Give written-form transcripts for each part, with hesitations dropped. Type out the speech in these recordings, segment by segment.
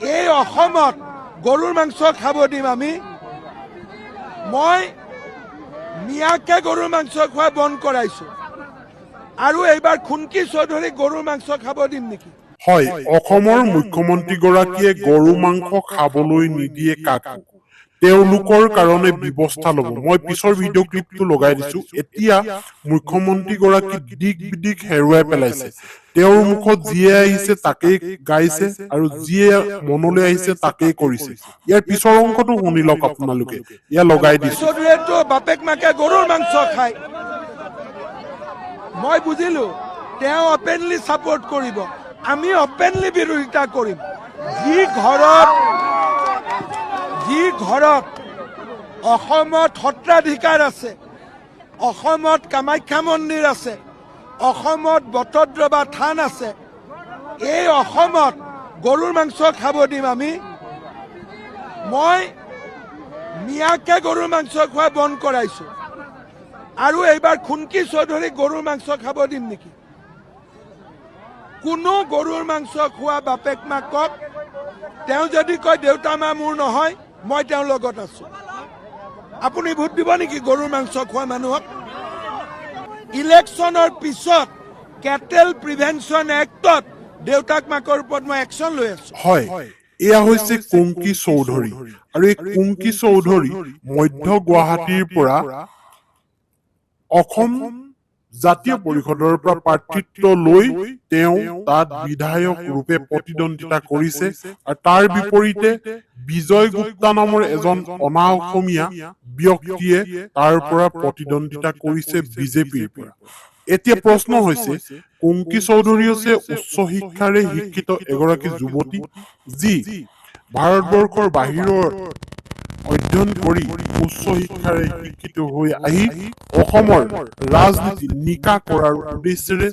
এই অসমত গৰুৰ মাংস খাব দিম আমি মই মিয়াকে গৰুৰ মাংস খোৱা বন্ধ কৰাইছো আৰু এইবাৰ খুনকি চৌধুৰী গৰুৰ মাংস খাব দিম নেকি হয় অসমৰ মুখ্যমন্ত্ৰী গৰাকীয়ে গৰু মাংস খাবলৈ নিদিয়ে কাকো তেওঁলোকৰ কাৰণে ব্যৱস্থা ল'ব মই পিছৰ ভিডিঅ' ক্লিপটো লগাই দিছো এতিয়া মুখ্যমন্ত্ৰী গৰাকী দিক বিদিক হেৰুৱাই পেলাইছে তেওঁৰ মুখত যিয়ে আহিছে তাকেই গাইছে আৰু যিয়ে মনলৈ আহিছে তাকেই কৰিছে ইয়াৰ পিছৰ অংশটো শুনি লওক আপোনালোকে ইয়া লগাই দিছো চৌধুৰীটো বাপেক মাকে গৰুৰ মাংস খায় মই বুজিলো তেওঁ অপেনলি সাপোৰ্ট কৰিব আমি অপেনলি বিৰোধিতা কৰিম যি ঘৰত অসমত সত্ৰাধিকাৰ আছে অসমত কামাখ্যা মন্দিৰ আছে অসমত বটদ্ৰৱা থান আছে এই অসমত গৰুৰ মাংস খাব দিম আমি মই মিয়াকে গৰুৰ মাংস খোৱা বন্ধ কৰাইছো আৰু এইবাৰ খুনকি চৌধুৰী গৰুৰ মাংস খাব দিম নেকি কোনো গৰুৰ মাংস খোৱা বাপেক মাকক তেওঁ যদি কয় দেউতা মা মোৰ নহয় মই তেওঁৰ লগত আছো আপুনি ভোট দিব নেকি গৰুৰ মাংস খোৱা মানুহক ইলেকশ্যনৰ পিছত কেটেল প্ৰিভেনশ্যন এক্টত দেউতাক মাকৰ ওপৰত মই একশ্যন লৈ আছো হয় এয়া হৈছে কুংকি চৌধুৰী আৰু এই কুংকি চৌধুৰী মধ্য গুৱাহাটীৰ পৰা অসম জাতীয় পৰিষদৰ পৰা প্ৰাৰ্থিত্ব লৈ তেওঁ তাত বিধায়ক ৰূপে প্ৰতিদ্বন্দ্বিতা কৰিছে আৰু তাৰ বিপৰীতে বিজয় গুপ্তা নামৰ এজন অনা অসমীয়া ব্যক্তিয়ে তাৰ পৰা প্ৰতিদ্বন্দ্বিতা কৰিছে বিজেপিৰ পৰা এতিয়া প্ৰশ্ন হৈছে কুংকি চৌধুৰী হৈছে উচ্চ শিক্ষাৰে শিক্ষিত এগৰাকী যুৱতী যি ভাৰতবৰ্ষৰ বাহিৰৰ অধ্যয়ন কৰি উচ্চ শিক্ষাৰে শিক্ষিত হৈ আহি অসমৰ ৰাজনীতি নিকা কৰাৰ উদ্দেশ্যেৰে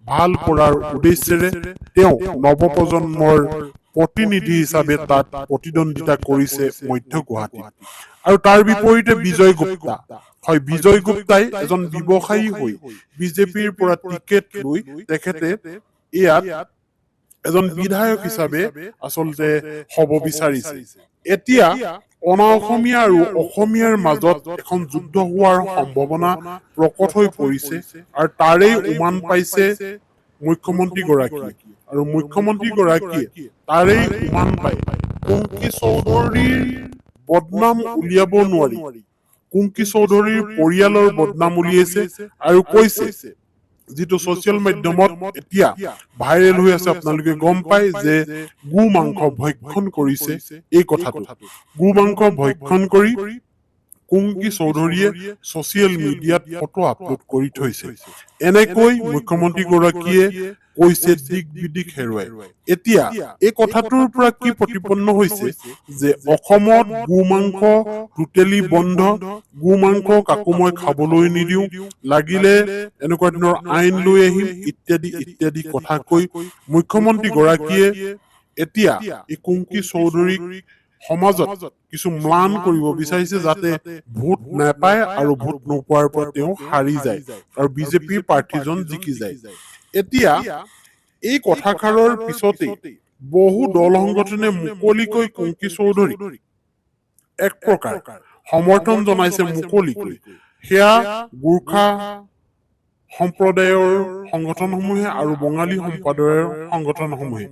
ভাল কৰাৰ উদ্দেশ্যেৰে তেওঁ নৱপ্ৰজন্মৰ প্ৰতিনিধি হিচাপে তাত প্ৰতিদ্বন্দ্বিতা কৰিছে মধ্য গুৱাহাটীত আৰু তাৰ বিপৰীতে বিজয় গুপ্তা হয় বিজয় গুপ্তাই এজন ব্যৱসায়ী হৈ বিজেপিৰ পৰা টিকেট লৈ তেখেতে ইয়াত এজন বিধায়ক হিচাপে আচলতে হ'ব বিচাৰিছে এতিয়া অনা অসমীয়া আৰু অসমীয়াৰ মাজত এখন যুদ্ধ হোৱাৰ সম্ভাৱনা প্ৰকট হৈ পৰিছে আৰু তাৰেই উমান পাইছে মুখ্যমন্ত্ৰী গৰাকীয়ে আৰু মুখ্যমন্ত্ৰী গৰাকীয়ে তাৰেই উমান পাই কুংকি চৌধুৰীৰ বদনাম উলিয়াব নোৱাৰি কুংকি চৌধুৰীৰ পৰিয়ালৰ বদনাম উলিয়াইছে আৰু কৈছে যিটো ছচিয়েল মাধ্যমত এতিয়া ভাইৰেল হৈ আছে আপোনালোকে গম পায় যে গো মাংস ভক্ষণ কৰিছে এই কথাটো গো মাংস ভক্ষণ কৰি কুংকি চৌধুৰীয়ে ছচিয়েল মিডিয়াত ফটো আপলোড কৰি থৈছে এনেকৈ মুখ্যমন্ত্ৰী গৰাকীয়ে কৈছে দিক বিদিক হেৰুৱাই এতিয়া এই কথাটোৰ পৰা কি প্ৰতিপন্ন হৈছে যে অসমত গো মাংস টোটেলি বন্ধ গো মাংস কাকো মই খাবলৈ নিদিওঁ লাগিলে এনেকুৱা ধৰণৰ আইন লৈ আহিম ইত্যাদি ইত্যাদি কথা কৈ মুখ্যমন্ত্ৰী গৰাকীয়ে এতিয়া এই কুংকি চৌধুৰীক সমাজত কিছু ম্লান কৰিব বিচাৰিছে যাতে ভোট নাপায় আৰু ভোট নোপোৱাৰ পৰা তেওঁ হাৰি যায় আৰু বিজেপিৰ প্ৰাৰ্থীজন জিকি যায় এতিয়া এই কথাষাৰৰ পিছতে বহু দল সংগঠনে মুকলিকৈ কুংকি চৌধুৰীক এক প্ৰকাৰ সমৰ্থন জনাইছে মুকলিকৈ সেয়া গোৰ্খা সম্প্ৰদায়ৰ সংগঠনসমূহে আৰু বঙালী সম্প্ৰদায়ৰ সংগঠনসমূহে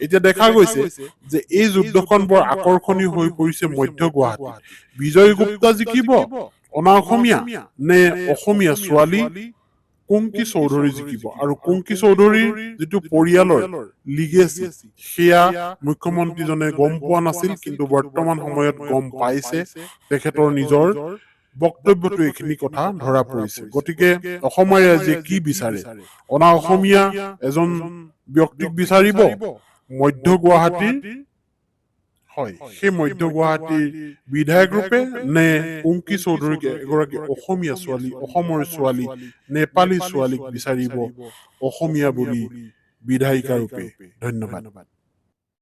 এতিয়া দেখা গৈছে যে এই যুদ্ধখন বৰ আকৰ্ষণীয় হৈ পৰিছে মধ্য গুৱাহাটীত বিজয় গুপ্তা জিকিব অনা অসমীয়া নে অসমীয়া ছোৱালী কুংকি চৌধুৰী জিকিব আৰু কুংকি চৌধুৰীৰ যিটো পৰিয়ালৰ লিগেচি সেয়া মুখ্যমন্ত্ৰীজনে গম পোৱা নাছিল কিন্তু বৰ্তমান সময়ত গম পাইছে তেখেতৰ নিজৰ বক্তব্যটো এইখিনি কথা ধৰা পৰিছে গতিকে অসমৰ ৰাইজে কি বিচাৰে অনা অসমীয়া এজন ব্যক্তিক বিচাৰিব মধ্য গুৱাহাটীৰ হয় সেই মধ্য গুৱাহাটীৰ বিধায়ক ৰূপে নে কুংকি চৌধুৰীক এগৰাকী অসমীয়া ছোৱালী অসমৰ ছোৱালী নেপালী ছোৱালীক বিচাৰিব অসমীয়া বুলি বিধায়িকা ৰূপে ধন্যবাদ